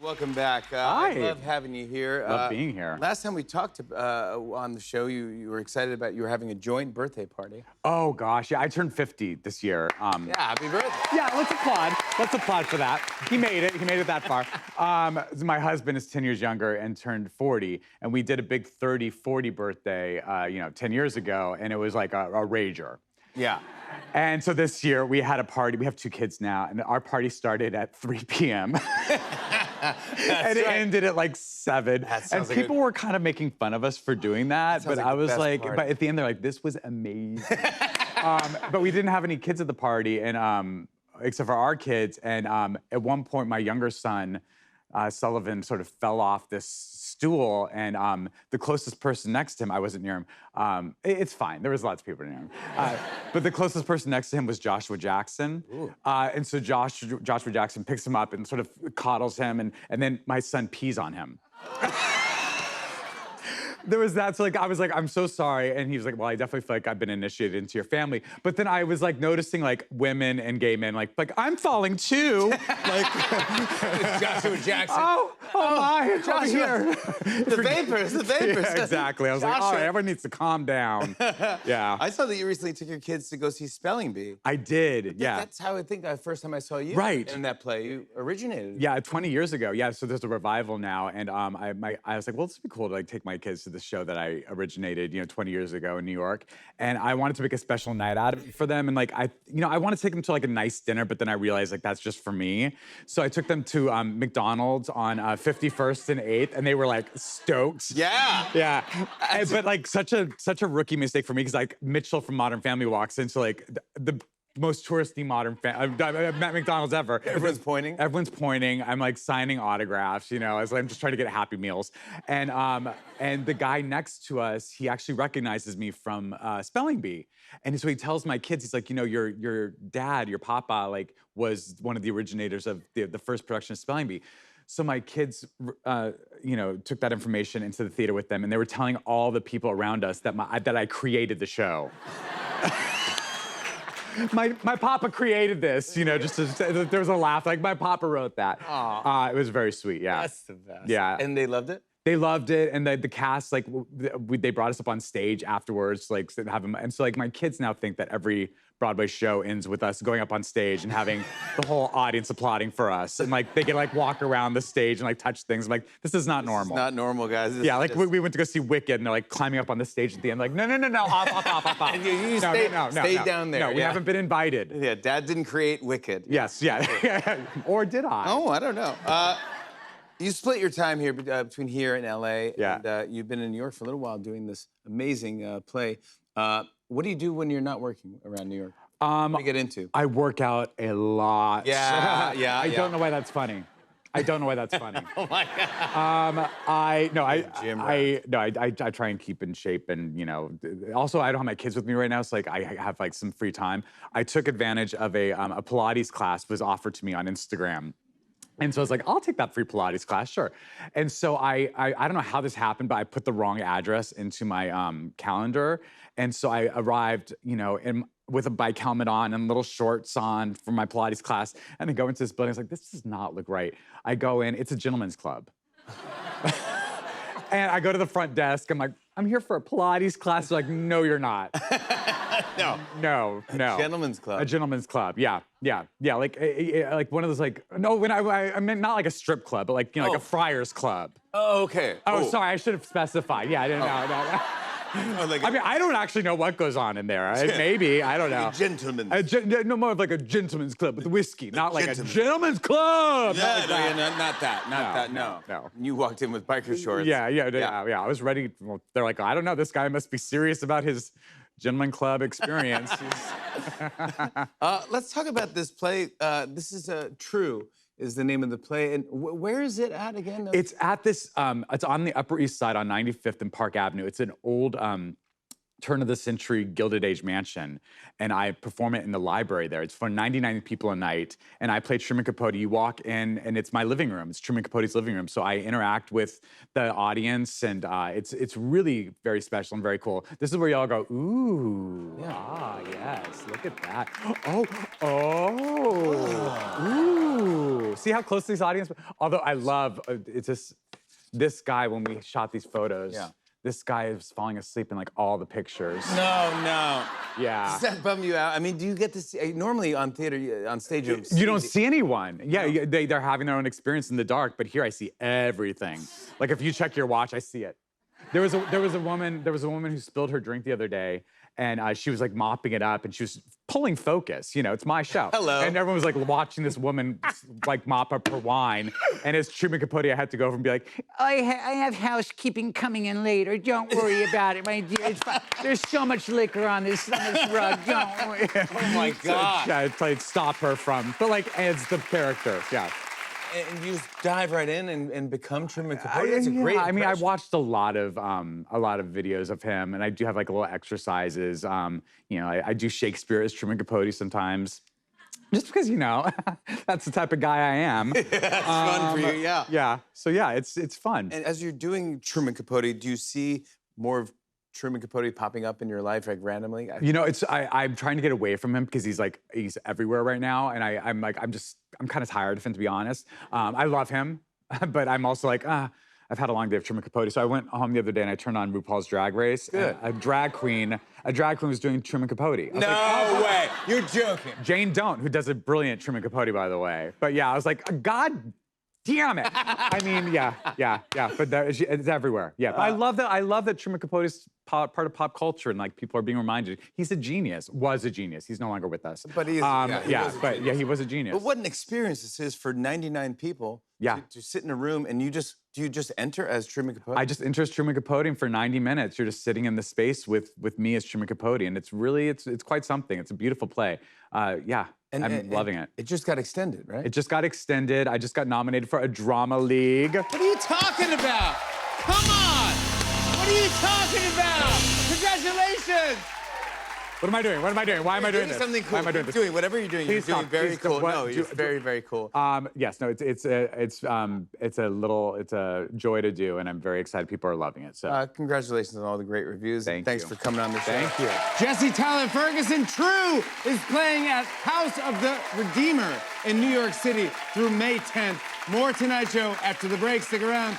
Welcome back. Hi. I love having you here. Love being here. Last time we talked on the show, you were excited about you were having a joint birthday party. Oh gosh, yeah, I turned 50 this year. Yeah, happy birthday. Yeah, let's applaud. Let's applaud for that. He made it. He made it that far. My husband is 10 years younger and turned 40, and we did a big 30, 40 birthday, 10 years ago, and it was like a rager. Yeah. And so this year we had a party. We have 2 kids now, and our party started at 3 p.m. and it ended at like 7. And people were kind of making fun of us for doing that, but I was like, but at the end they're like, this was amazing. But we didn't have any kids at the party, and except for our kids. And at one point, my younger son, Sullivan, sort of fell off this stool, and the closest person next to him, I wasn't near him. It's fine. There was lots of people near him. But the closest person next to him was Joshua Jackson. And so Joshua Jackson picks him up and sort of coddles him, and then my son pees on him. There was that, so like I was like, I'm so sorry, and he was like, well, I definitely feel like I've been initiated into your family. But then I was like noticing like women and gay men like I'm falling too. Like Joshua Jackson. Oh my, it's Joshua. over here. The vapors. Yeah, exactly. I was like, all right, everyone needs to calm down. Yeah. I saw that you recently took your kids to go see Spelling Bee. I did. Yeah. That's how I think the first time I saw you. Right. In that play, you originated. Yeah, 20 years ago. Yeah, so there's a revival now, and I was like, well, this would be cool to like take my kids to the show that I originated, 20 years ago in New York, and I wanted to make a special night out of it for them, and like I wanted to take them to like a nice dinner, but then I realized like that's just for me, so I took them to McDonald's on 51st and 8th, and they were like stoked. Yeah. Yeah, but like such a rookie mistake for me because like Mitchell from Modern Family walks into like the most touristy Modern Family I've met McDonald's ever. Everyone's pointing. Everyone's pointing. I'm like signing autographs, as I'm just trying to get Happy Meals. And the guy next to us, he actually recognizes me from Spelling Bee. And so he tells my kids, he's like, your dad, your papa, like was one of the originators of the first production of Spelling Bee. So my kids, took that information into the theater with them, and they were telling all the people around us that I created the show. My papa created this, there was a laugh, like my papa wrote that. It was very sweet, yeah. That's the best. Yeah. And they loved it? They loved it, and the cast, like, they brought us up on stage afterwards, like, to have them, and so, like, my kids now think that every Broadway show ends with us going up on stage and having the whole audience applauding for us, and, like, they can, like, walk around the stage and, like, touch things. I'm like, this is not normal. It's not normal, guys. Yeah, like, we went to go see Wicked, and they're, like, climbing up on the stage at the end, like, no, off. And you stayed down there. No, we haven't been invited. Yeah, Dad didn't create Wicked. Yes, yeah. Or did I? Oh, I don't know. You split your time here between here and LA. Yeah. And you've been in New York for a little while doing this amazing play. What do you do when you're not working around New York? What do you get into? I work out a lot. Yeah, yeah. I don't know why that's funny. I don't know why that's funny. Oh my God. I try and keep in shape, and also I don't have my kids with me right now, so like I have like some free time. I took advantage of a Pilates class was offered to me on Instagram. And so I was like, I'll take that free Pilates class, sure. And so I don't know how this happened, but I put the wrong address into my calendar. And so I arrived, with a bike helmet on and little shorts on for my Pilates class. And I go into this building, I was like, this does not look right. I go in, it's a gentleman's club. And I go to the front desk, I'm like, I'm here for a Pilates class. They're like, no, you're not. No. A gentleman's club. A gentleman's club, yeah. Like one of those like, no, when I meant not like a strip club, but like, like a friar's club. Oh, okay. Oh, sorry, I should have specified. Yeah, I didn't know. I mean, I don't actually know what goes on in there. Maybe, I don't know. A gentleman's. No, more of like a gentleman's club with whiskey, not like a gentleman's club. Not that. No. You walked in with biker shorts. Yeah. I was ready. Well, they're like, I don't know, this guy must be serious about his gentleman club experience. Let's talk about this play. This is True. Is the name of the play, and where is it at again? It's at this. It's on the Upper East Side on 95th and Park Avenue. It's an old turn-of-the-century Gilded Age mansion, and I perform it in the library there. It's for 99 people a night, and I play Truman Capote. You walk in, and it's my living room. It's Truman Capote's living room, so I interact with the audience, and it's really very special and very cool. This is where y'all go, ooh, yes, look at that. Oh, ooh. see how close these audience. Although I love, it's just this guy when we shot these photos. Yeah. This guy is falling asleep in like all the pictures. No. Yeah. Does that bum you out? I mean, do you get to see, normally on theater, on stage, you don't see anyone. Yeah, they're having their own experience in the dark, but here I see everything. Like if you check your watch, I see it. There was a woman who spilled her drink the other day, and she was like mopping it up, and she was pulling focus. You know, it's my show. Hello. And everyone was like watching this woman like mop up her wine, and as Truman Capote, I had to go over and be like, I have housekeeping coming in later. Don't worry about it, my dear. It's fine. There's so much liquor on this rug. Don't worry. Oh my God. yeah, it's like stop her from, but like adds the character. Yeah. And you just dive right in and become Truman Capote. That's a great I mean, I impression. watched a lot of videos of him, and I do have like little exercises. You know, I do Shakespeare as Truman Capote sometimes, just because, you know, that's the type of guy I am. That's fun for you, yeah. Yeah. So yeah, it's fun. And as you're doing Truman Capote, do you see more of Truman Capote popping up in your life, like randomly? You know, I'm trying to get away from him because he's everywhere right now, and I'm kind of tired of him, to be honest. I love him, but I'm also like, I've had a long day of Truman Capote. So I went home the other day and I turned on RuPaul's Drag Race. Good. And a drag queen was doing Truman Capote. I was No way, you're joking. Jane Don't, who does a brilliant Truman Capote, by the way. But yeah, I was like, God damn it. I mean, yeah. But it's everywhere. Yeah, but I love that Truman Capote is part of pop culture, and like people are being reminded he's a genius. Was a genius. He's no longer with us. But he is. He was a genius. But what an experience this is for 99 people. To sit in a room and do you just enter as Truman Capote? I just enter as Truman Capote, and for 90 minutes, you're just sitting in the space with me as Truman Capote, and it's really it's quite something. It's a beautiful play. I'm loving it. It just got extended, right? It just got extended. I just got nominated for a Drama League. What are you talking about? Come on! What are you talking about? Congratulations! What am I doing? Why am I doing this? Something cool. Why am I doing this? Doing whatever you're doing. Please you're doing stop. very Please cool. stop. No, it's very, very cool. Yes, no, it's a joy to do, and I'm very excited. People are loving it. So Congratulations on all the great reviews. Thanks for coming on the show. Thank you. Jesse Tyler Ferguson, True, is playing at House of the Redeemer in New York City through May 10th. More Tonight Show after the break. Stick around.